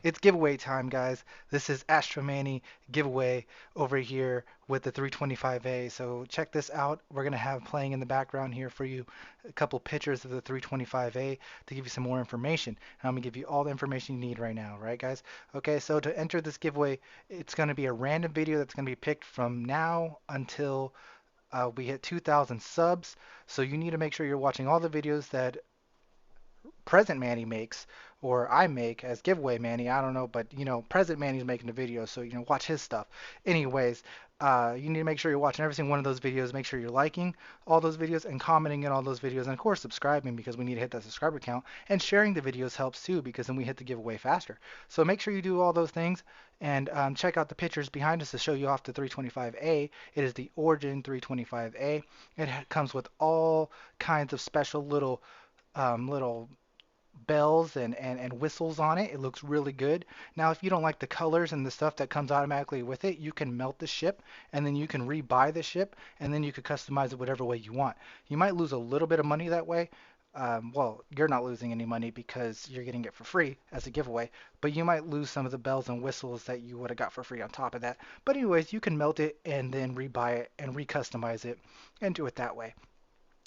It's giveaway time, guys. This is Astro giveaway over here with the 325A. So check this out. We're going to have playing in the background here for you a couple pictures of the 325A to give you some more information. And I'm going to give you all the information you need right now, right, guys? Okay, so to enter this giveaway, it's going to be a random video that's going to be picked from now until we hit 2,000 subs. So you need to make sure you're watching all the videos that present Manny makes or I make as giveaway Manny. I don't know, but present Manny's making the video, so watch his stuff. Anyways, you need to make sure you're watching every single one of those videos. Make sure you're liking all those videos and commenting in all those videos, and of course subscribing because we need to hit that subscriber count. And sharing the videos helps too because then we hit the giveaway faster. So make sure you do all those things and check out the pictures behind us to show you off the 325A. It is the Origin 325A. It comes with all kinds of special little bells and whistles on it. It looks really good. Now, if you don't like the colors and the stuff that comes automatically with it, you can melt the ship and then you can rebuy the ship and then you could customize it whatever way you want. You might lose a little bit of money that way. Well, you're not losing any money because you're getting it for free as a giveaway, but you might lose some of the bells and whistles that you would have got for free on top of that. But anyways, you can melt it and then rebuy it and recustomize it and do it that way.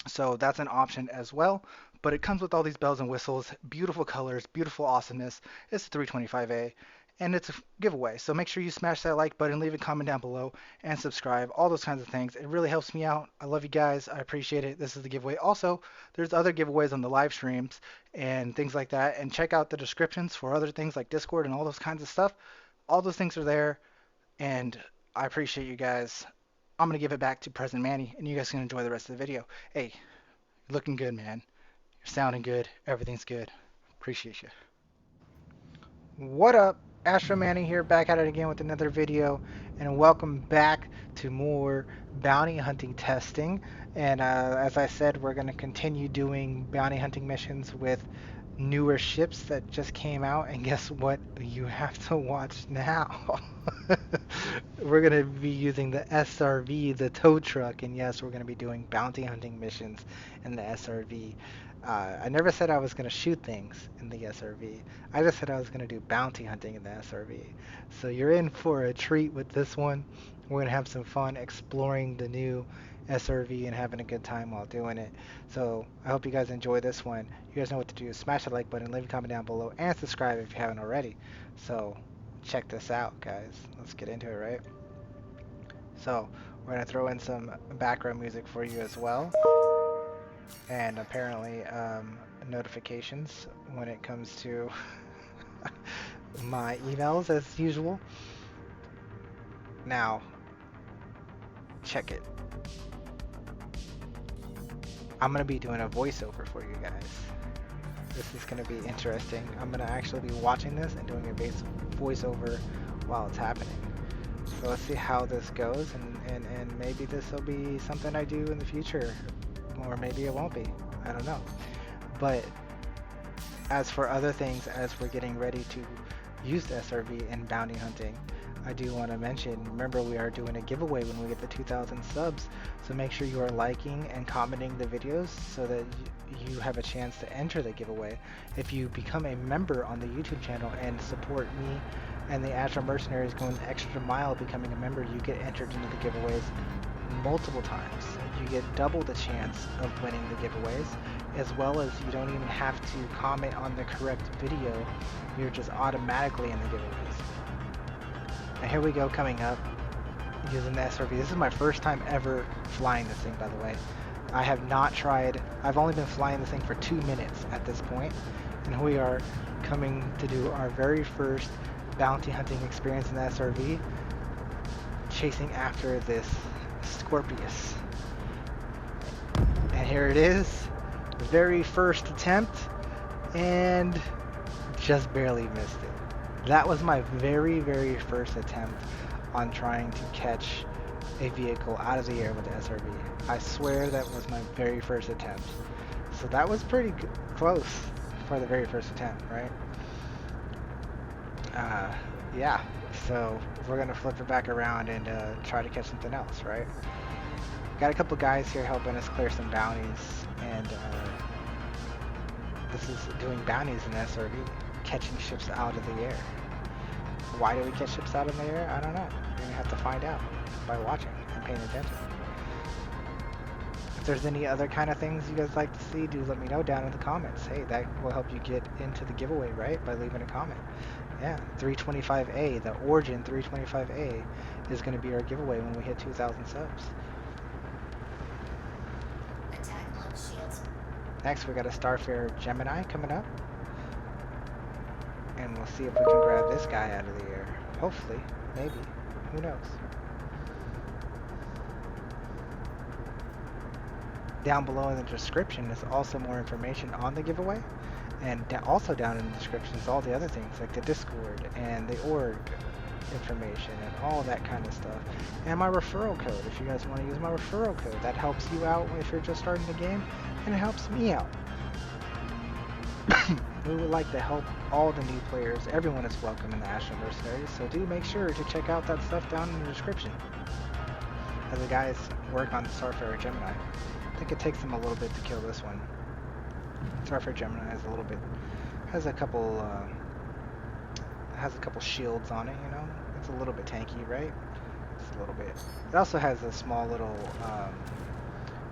So that's an option as well. But it comes with all these bells and whistles, beautiful colors, beautiful awesomeness. It's the 325A and it's a giveaway. So make sure you smash that like button, leave a comment down below, and subscribe. All those kinds of things. It really helps me out. I love you guys. I appreciate it. This is the giveaway. Also, there's other giveaways on the live streams and things like that. And check out the descriptions for other things like Discord and all those kinds of stuff. All those things are there. And I appreciate you guys. I'm going to give it back to President Manny, and you guys can enjoy the rest of the video. Hey, you're looking good, man. You're sounding good. Everything's good. Appreciate you. What up? Astro Manny here, back at it again with another video, and welcome back to more bounty hunting testing. And as I said, we're going to continue doing bounty hunting missions with newer ships that just came out. And guess what? You have to watch now. We're going to be using the SRV, the tow truck, and yes, we're going to be doing bounty hunting missions in the SRV. I never said I was going to shoot things in the SRV. I just said I was going to do bounty hunting in the SRV. So you're in for a treat with this one. We're going to have some fun exploring the new SRV and having a good time while doing it. So I hope you guys enjoy this one. You guys know what to do. Smash the like button, leave a comment down below, and subscribe if you haven't already. So check this out, guys. Let's get into it, right? So we're going to throw in some background music for you as well. And apparently notifications when it comes to my emails as usual. Now, check it. I'm going to be doing a voiceover for you guys. This is going to be interesting. I'm going to actually be watching this and doing a voiceover while it's happening. So let's see how this goes, and maybe this will be something I do in the future. Or maybe it won't be. I don't know. But as for other things, as we're getting ready to use the SRV in bounty hunting, I do want to mention, remember we are doing a giveaway when we get the 2,000 subs, so make sure you are liking and commenting the videos so that you have a chance to enter the giveaway. If you become a member on the YouTube channel and support me and the Astro Mercenaries going the extra mile becoming a member, you get entered into the giveaways multiple times. You get double the chance of winning the giveaways, as well as you don't even have to comment on the correct video. You're just automatically in the giveaways. And here we go, coming up using the SRV. This is my first time ever flying this thing, by the way. I have not tried. I've only been flying this thing for 2 minutes at this point, and we are coming to do our very first bounty hunting experience in the SRV, chasing after this Scorpius. And here it is, the very first attempt, and just barely missed it. That was my very first attempt on trying to catch a vehicle out of the air with the SRV. I swear that was my very first attempt. So that was pretty close for the very first attempt, right? Yeah, so we're gonna flip it back around and try to catch something else, right? Got a couple guys here helping us clear some bounties, and this is doing bounties in SRV, catching ships out of the air. Why do we catch ships out in the air? I don't know. You're going to have to find out by watching and paying attention. If there's any other kind of things you guys like to see, do let me know down in the comments. Hey, that will help you get into the giveaway, right? By leaving a comment. Yeah, 325A, the Origin 325A is going to be our giveaway when we hit 2,000 subs. Attack on shields. Next, we got a Starfare Gemini coming up. And we'll see if we can grab this guy out of the air. Hopefully, maybe, who knows. Down below in the description is also more information on the giveaway. And also down in the description is all the other things like the Discord and the org information and all that kind of stuff. And my referral code, if you guys want to use my referral code. That helps you out if you're just starting the game, and it helps me out. We would like to help all the new players. Everyone is welcome in the Astro Mercenaries, so do make sure to check out that stuff down in the description. As the guys work on the Starfare Gemini. I think it takes them a little bit to kill this one. Starfare Gemini has a couple shields on it, you know. It's a little bit tanky, right? It's a little bit. It also has a small little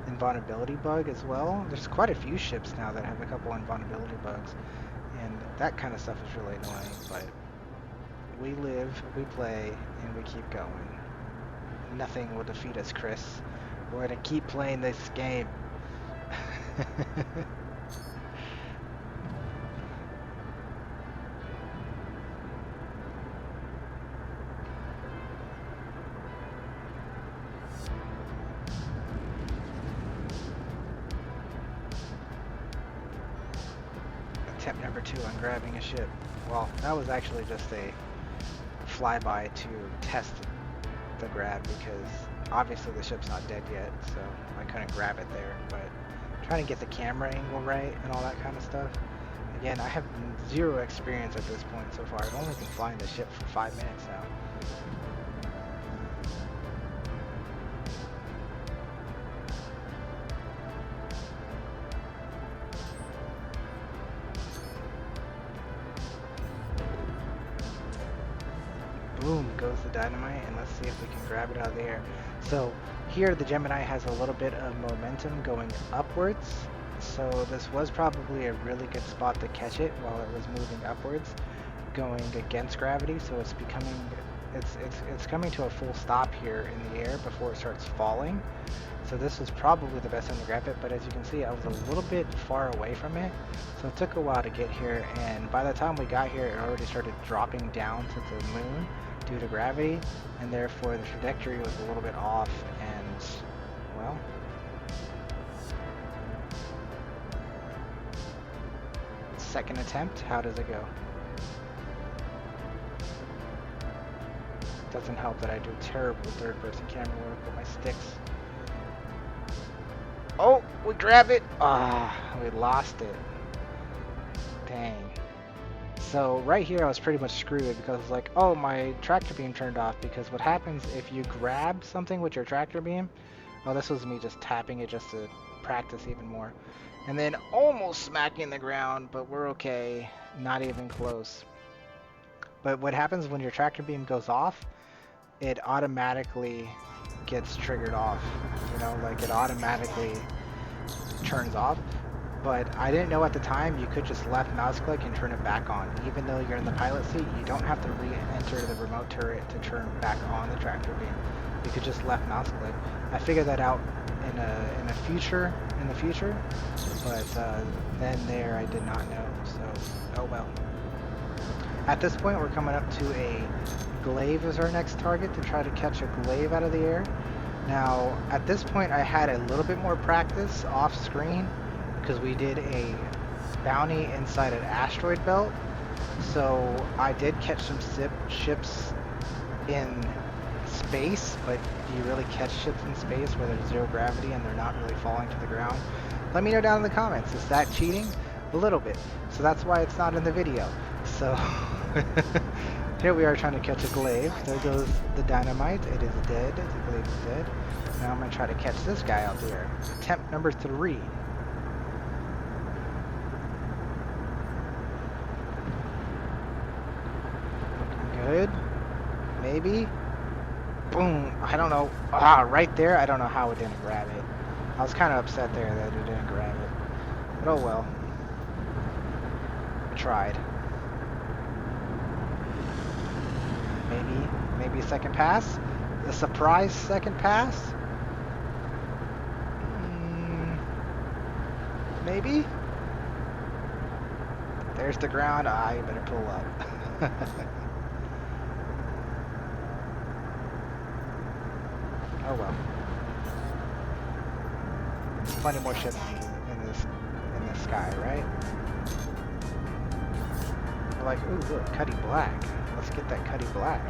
invulnerability bug as well. There's quite a few ships now that have a couple invulnerability bugs, and that kind of stuff is really annoying. But we live, we play, and we keep going. Nothing will defeat us, Chris. We're gonna keep playing this game. Attempt number 2 on grabbing a ship. Well, that was actually just a flyby to test the grab because obviously the ship's not dead yet, so I couldn't grab it there, but trying to get the camera angle right and all that kind of stuff. Again, I have 0 experience at this point so far. I've only been flying the ship for 5 minutes now. Boom goes the dynamite, and let's see if we can grab it out of the air. So here the Gemini has a little bit of momentum going upwards, so this was probably a really good spot to catch it while it was moving upwards, going against gravity. So it's coming to a full stop here in the air before it starts falling. So this was probably the best time to grab it, but as you can see, I was a little bit far away from it, so it took a while to get here, and by the time we got here, it already started dropping down to the moon due to gravity, and therefore the trajectory was a little bit off, and well, second attempt, how does it go? Doesn't help that I do terrible third-person camera work with my sticks. Oh, we grab it. We lost it. Dang. So right here I was pretty much screwed because it's like, oh, my tractor beam turned off, because what happens if you grab something with your tractor beam, oh, this was me just tapping it just to practice even more, and then almost smacking the ground, but we're okay, not even close. But what happens when your tractor beam goes off, it automatically gets triggered off, you know, like it automatically turns off. But I didn't know at the time you could just left mouse click and turn it back on. Even though you're in the pilot seat, you don't have to re-enter the remote turret to turn back on the tractor beam. You could just left mouse click. I figured that out in the future, but then there I did not know. So oh well. At this point, we're coming up to a glaive as our next target to try to catch a glaive out of the air. Now, at this point, I had a little bit more practice off screen because we did a bounty inside an asteroid belt. So I did catch some ships in space, but do you really catch ships in space where there's 0 gravity and they're not really falling to the ground? Let me know down in the comments. Is that cheating? A little bit. So that's why it's not in the video. So here we are trying to catch a glaive. There goes the dynamite. It is dead. The glaive is dead. Now I'm going to try to catch this guy out there. Attempt number 3. Good. Maybe. Boom. I don't know. Ah, right there. I don't know how it didn't grab it. I was kind of upset there that it didn't grab it. But oh well. I tried. Maybe a second pass? A surprise second pass? Maybe? There's the ground. Ah, you better pull up. Oh well. Plenty more ships in this sky, right? We're like, ooh, look, Cuddy Black. Let's get that Cuddy Black.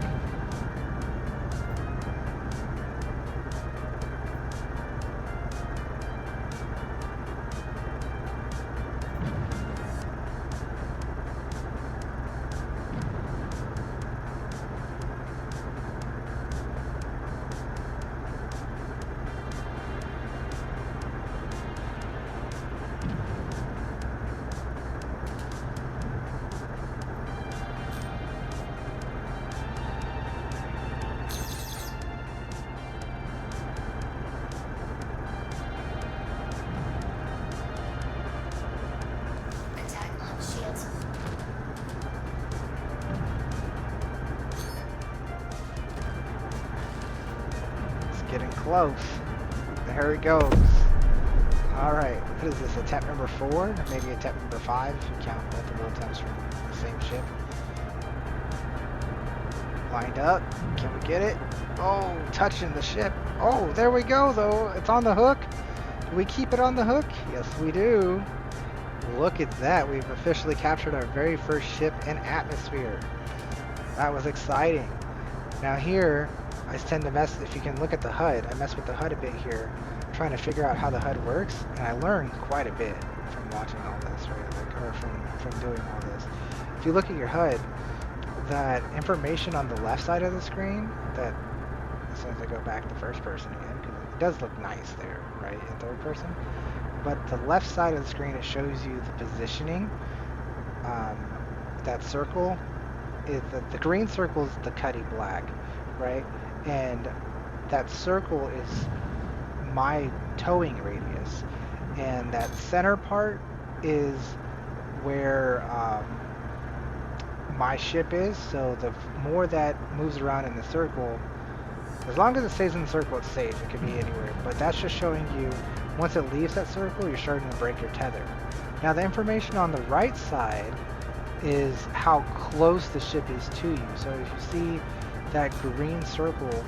Attack on shields. It's getting close. There it goes. Alright, what is this, attempt number 4? Maybe attempt number 5 if you count multiple attempts from the same ship. Lined up. Can we get it? Oh, touching the ship. Oh, there we go though. It's on the hook. Do we keep it on the hook? Yes, we do. Look at that. We've officially captured our very first ship in atmosphere. That was exciting. Now here, I tend to mess, if you can look at the HUD, I mess with the HUD a bit here, trying to figure out how the HUD works, and I learned quite a bit from watching all this, right? Like, or from doing all this. If you look at your HUD, that information on the left side of the screen, that as soon as I go back to first person again, because it does look nice there, right, in third person, but the left side of the screen, it shows you the positioning. That circle is the green circle is the Cuddy Black, right? And that circle is my towing radius, and that center part is where my ship is. So the more that moves around in the circle, as long as it stays in the circle, it's safe. It could be anywhere, but that's just showing you once it leaves that circle, you're starting to break your tether. Now the information on the right side is how close the ship is to you. So if you see that green circle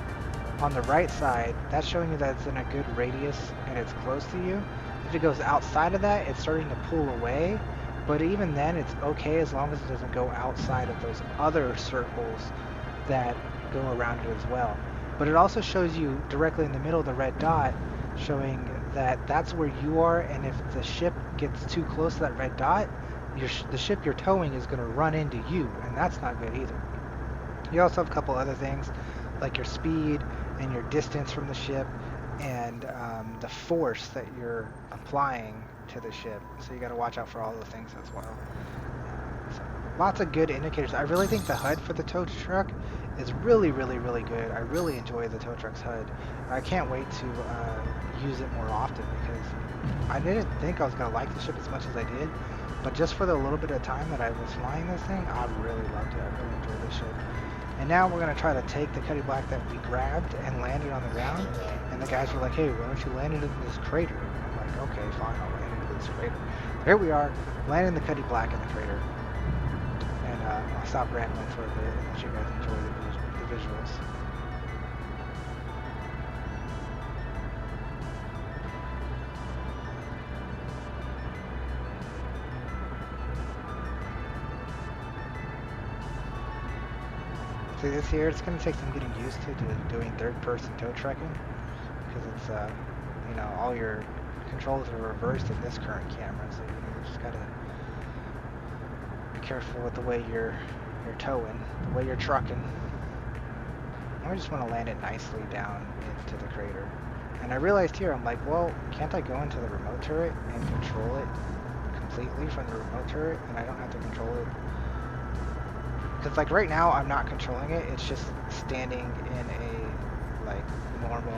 on the right side, that's showing you that it's in a good radius and it's close to you. If it goes outside of that, it's starting to pull away, but even then it's okay as long as it doesn't go outside of those other circles that go around it as well. But it also shows you directly in the middle of the red dot, showing that that's where you are, and if the ship gets too close to that red dot, the ship you're towing is going to run into you, and that's not good either. You also have a couple other things, like your speed and your distance from the ship, and the force that you're applying to the ship. So you got to watch out for all those things as well. So, lots of good indicators. I really think the HUD for the tow truck is really, really, really good. I really enjoy the tow truck's HUD. I can't wait to use it more often, because I didn't think I was going to like the ship as much as I did, but just for the little bit of time that I was flying this thing, I really loved it. I really enjoyed this ship. And now we're going to try to take the Cuddy Black that we grabbed and landed on the ground, and the guys were like, hey, why don't you land it in this crater? I'm like, okay, fine, I'll land it in this crater. Here we are, landing the Cuddy Black in the crater. And I'll stop rambling for a bit and let you guys enjoy the visuals. See this here, it's going to take some getting used to doing third-person tow trucking, because it's, you know, all your controls are reversed in this current camera, so you just got to be careful with the way you're towing, the way you're trucking. And we just want to land it nicely down into the crater. And I realized here, I'm like, well, can't I go into the remote turret and control it completely from the remote turret, and I don't have to control it? Because like right now I'm not controlling it, it's just standing in a like normal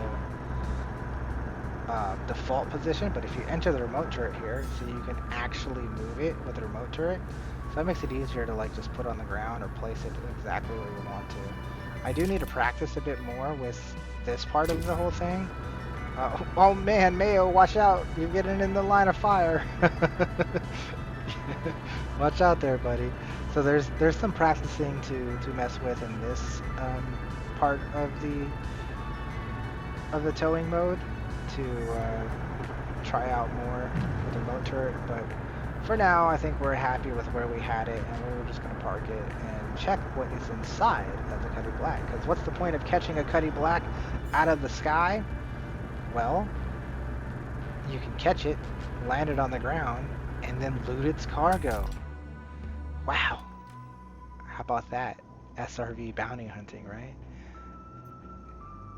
default position, but if you enter the remote turret here, so you can actually move it with the remote turret, so that makes it easier to like just put on the ground or place it exactly where you want to. I do need to practice a bit more with this part of the whole thing. Oh man, Mayo, watch out! You're getting in the line of fire. Watch out there, buddy. So there's some practicing to mess with in this part of the towing mode to try out more with the remote turret, but for now I think we're happy with where we had it, and we're just going to park it and check what is inside of the Cuddy Black, because what's the point of catching a Cuddy Black out of the sky? Well, you can catch it, land it on the ground, and then loot its cargo. Wow, how about that? SRV bounty hunting, right?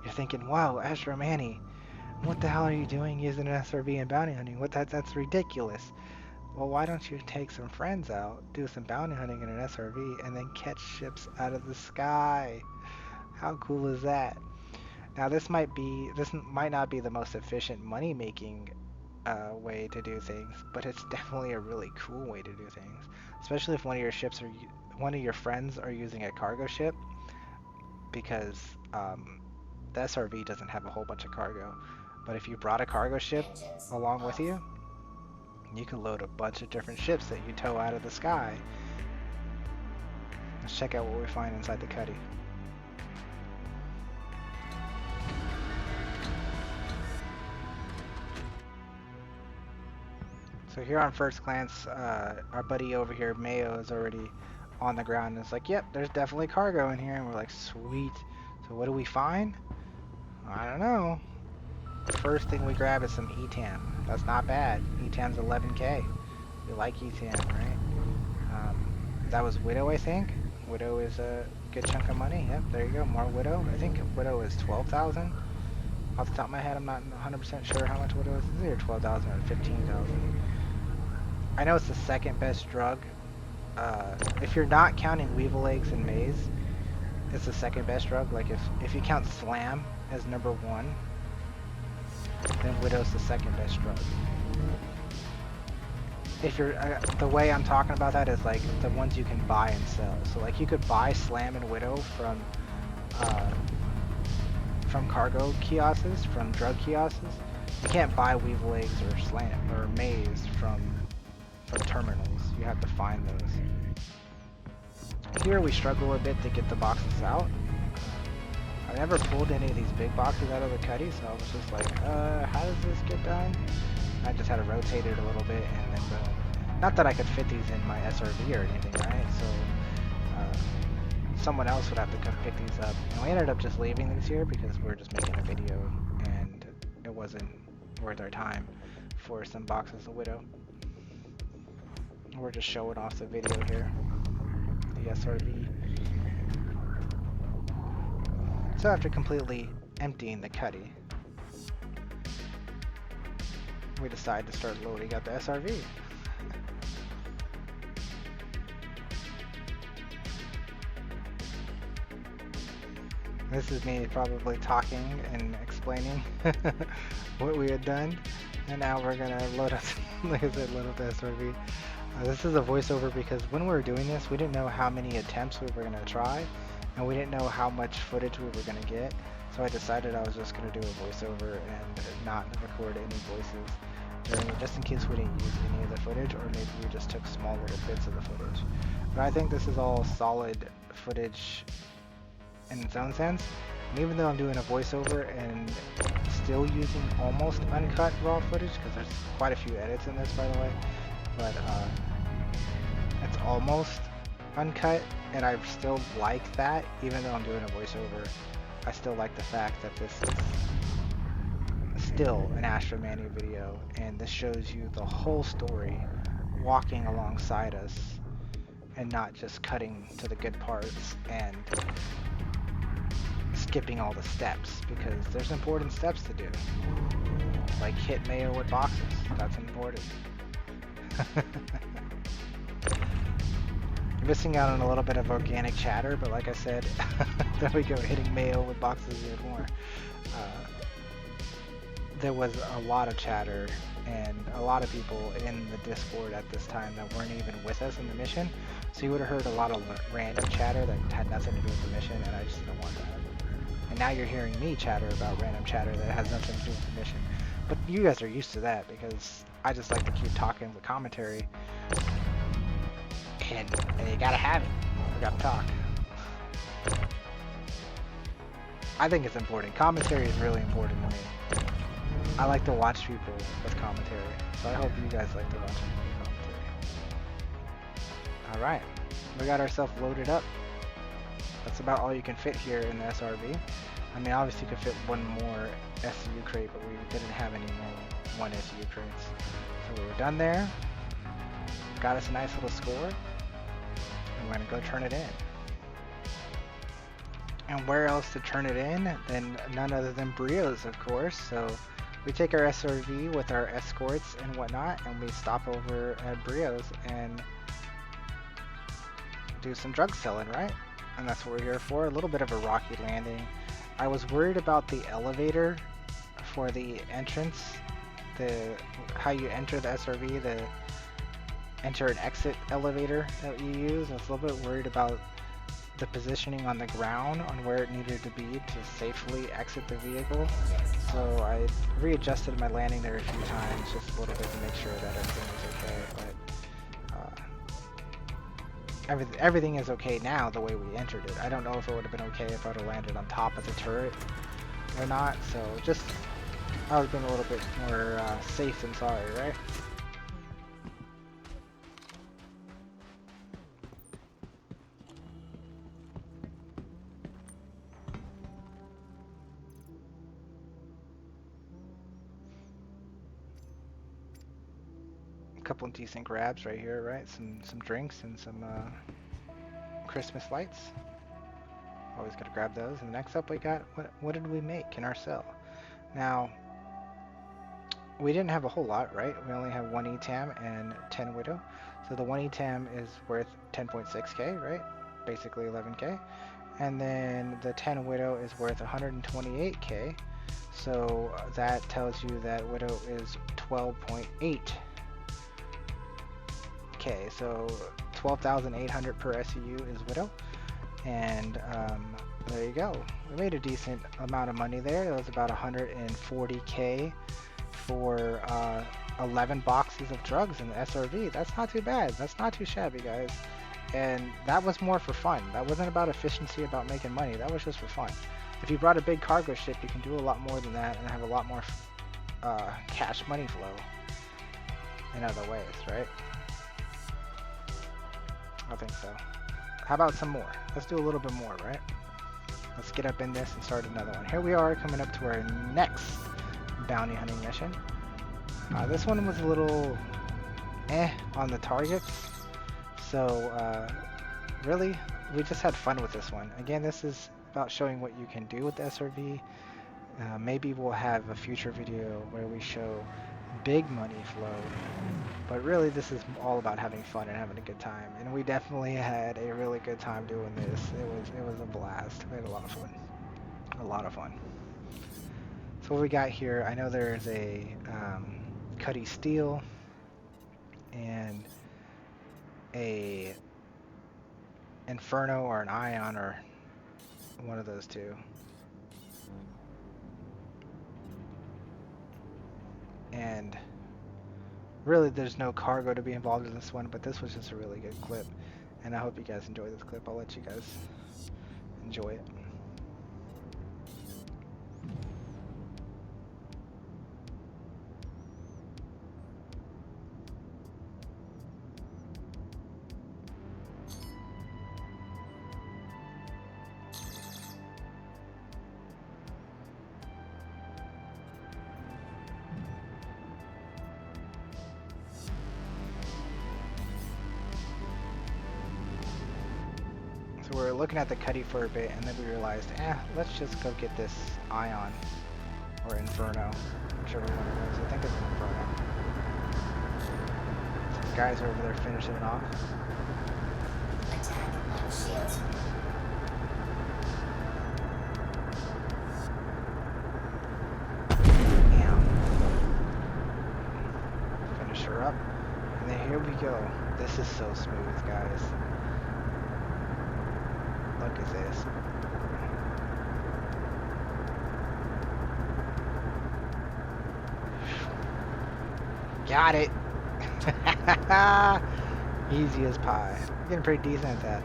You're thinking, wow, Astro Manny, what the hell are you doing using an SRV and bounty hunting? That's ridiculous. Well, why don't you take some friends out, do some bounty hunting in an SRV, and then catch ships out of the sky? How cool is that? Now this might not be the most efficient money-making way to do things, but it's definitely a really cool way to do things. Especially if one of your friends are using a cargo ship, because the SRV doesn't have a whole bunch of cargo. But if you brought a cargo ship along with you, you can load a bunch of different ships that you tow out of the sky. Let's check out what we find inside the Cuddy. So here on first glance, our buddy over here, Mayo, is already on the ground and it's like, yep, there's definitely cargo in here. And we're like, sweet. So what do we find? I don't know. The first thing we grab is some ETAM. That's not bad. ETAM's 11k. We like ETAM, right? That was Widow, I think. Widow is a good chunk of money. Yep, there you go. More Widow. I think Widow is 12,000. Off the top of my head, I'm not 100% sure how much Widow is. It's either 12,000 or 15,000. I know it's the second best drug. If you're not counting weevil eggs and maize, it's the second best drug. Like if you count Slam as number one, then Widow's the second best drug. If you're the way I'm talking about that is like the ones you can buy and sell. So like you could buy Slam and Widow from cargo kiosks, from drug kiosks. You can't buy weevil eggs or Slam or maize from terminals. You have to find those. Here we struggle a bit to get the boxes out. I never pulled any of these big boxes out of the Cuddy, so I was just like, how does this get done? I just had to rotate it a little bit and then boom. Not that I could fit these in my SRV or anything, right? So someone else would have to come pick these up. And we ended up just leaving these here because we were just making a video and it wasn't worth our time for some boxes of Widow. We're just showing off the video here, the SRV. So after completely emptying the Cuddy, we decide to start loading up the SRV. This is me probably talking and explaining what we had done, and now we're gonna load up, like I said, load up the SRV. This is a voiceover because when we were doing this, we didn't know how many attempts we were gonna try, and we didn't know how much footage we were gonna get. So I decided I was just gonna do a voiceover and not record any voices during it, just in case we didn't use any of the footage, or maybe we just took small little bits of the footage. But I think this is all solid footage in its own sense. And even though I'm doing a voiceover and still using almost uncut raw footage, because there's quite a few edits in this, by the way, but it's almost uncut, and I still like that. Even though I'm doing a voiceover, I still like the fact that this is still an Astro Manny video, and this shows you the whole story walking alongside us and not just cutting to the good parts and skipping all the steps, because there's important steps to do, like hit Mayo with boxes. That's important. You're missing out on a little bit of organic chatter, but like I said, there we go, hitting mayo with boxes even more. There was a lot of chatter and a lot of people in the Discord at this time that weren't even with us in the mission. So you would have heard a lot of random chatter that had nothing to do with the mission, and I just didn't want that. And now you're hearing me chatter about random chatter that has nothing to do with the mission. But you guys are used to that because I just like to keep talking with commentary. And you gotta have it. You gotta talk. I think it's important. Commentary is really important to me. I like to watch people with commentary, so I hope you guys like to watch people with commentary. Alright, we got ourselves loaded up. That's about all you can fit here in the SRV. I mean, obviously you could fit one more SU crate, but we didn't have any more 1 SU crates. So we were done there. Got us a nice little score. And we're going to go turn it in. And where else to turn it in than none other than Brios, of course. So we take our SRV with our escorts and whatnot, and we stop over at Brios and do some drug selling, right? And that's what we're here for. A little bit of a rocky landing. I was worried about the elevator for the entrance, how you enter the SRV, the enter and exit elevator that you use. I was a little bit worried about the positioning on the ground on where it needed to be to safely exit the vehicle. So I readjusted my landing there a few times, just a little bit to make sure that everything was okay. But everything is okay now the way we entered it. I don't know if it would have been okay if I would have landed on top of the turret or not. So just, I was being a little bit more safe than sorry, right? Couple of decent grabs right here, right? Some drinks and some Christmas lights. Always gotta grab those. And next up we got, what did we make in our cell? Now, we didn't have a whole lot, right? We only have 1 ETAM and 10 Widow. So the 1 ETAM is worth 10.6k, right? Basically 11k. And then the 10 Widow is worth 128k. So that tells you that Widow is 12.8. Okay, so 12,800 per SEU is Widow, and there you go. We made a decent amount of money there. It was about 140k for 11 boxes of drugs in the SRV. That's not too bad. That's not too shabby, guys. And that was more for fun. That wasn't about efficiency, about making money. That was just for fun. If you brought a big cargo ship, you can do a lot more than that and have a lot more cash money flow in other ways, right? I think so. How about some more? Let's do a little bit more, right? Let's get up in this and start another one. Here we are coming up to our next bounty hunting mission. This one was a little on the targets. So really, we just had fun with this one. Again, this is about showing what you can do with the SRV. Maybe we'll have a future video where we show big money flow, but really this is all about having fun and having a good time, and we definitely had a really good time doing this. It was a blast. We had a lot of fun. So what we got here, I know there's a Cuddy Steel and a Inferno or an Ion, or one of those two. And really there's no cargo to be involved in this one, but this was just a really good clip, and I hope you guys enjoy this clip. I'll let you guys enjoy it. So we're looking at the Cuddy for a bit, and then we realized, let's just go get this Ion or Inferno, whichever one it was. I think it's an Inferno. Some guys are over there finishing it off. shields. Damn. Finish her up. And then here we go. This is so smooth, guys. Look at this. Got it. Easy as pie. Getting pretty decent at that.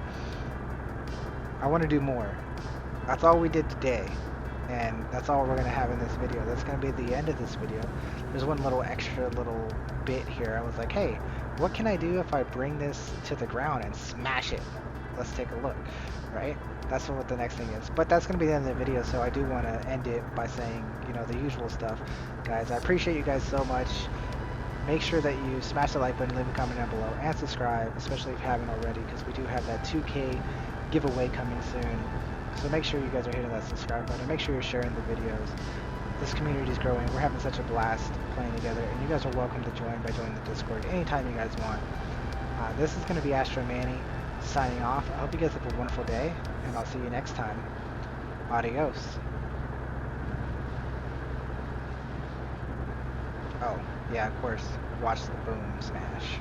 I want to do more. That's all we did today. And that's all we're going to have in this video. That's going to be the end of this video. There's one little extra little bit here. I was like, hey, what can I do if I bring this to the ground and smash it? Let's take a look, right? That's what the next thing is. But that's going to be the end of the video, so I do want to end it by saying, you know, the usual stuff. Guys, I appreciate you guys so much. Make sure that you smash the like button, leave a comment down below, and subscribe, especially if you haven't already, because we do have that 2K giveaway coming soon. So make sure you guys are hitting that subscribe button. Make sure you're sharing the videos. This community is growing. We're having such a blast playing together, and you guys are welcome to join by joining the Discord anytime you guys want. This is going to be Astro Manny signing off. I hope you guys have a wonderful day, and I'll see you next time. Adios. Oh, yeah, of course. Watch the boom smash.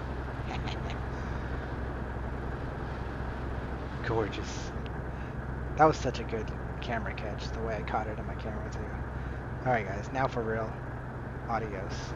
Gorgeous. That was such a good camera catch, the way I caught it on my camera too. Alright guys, now for real. Adios.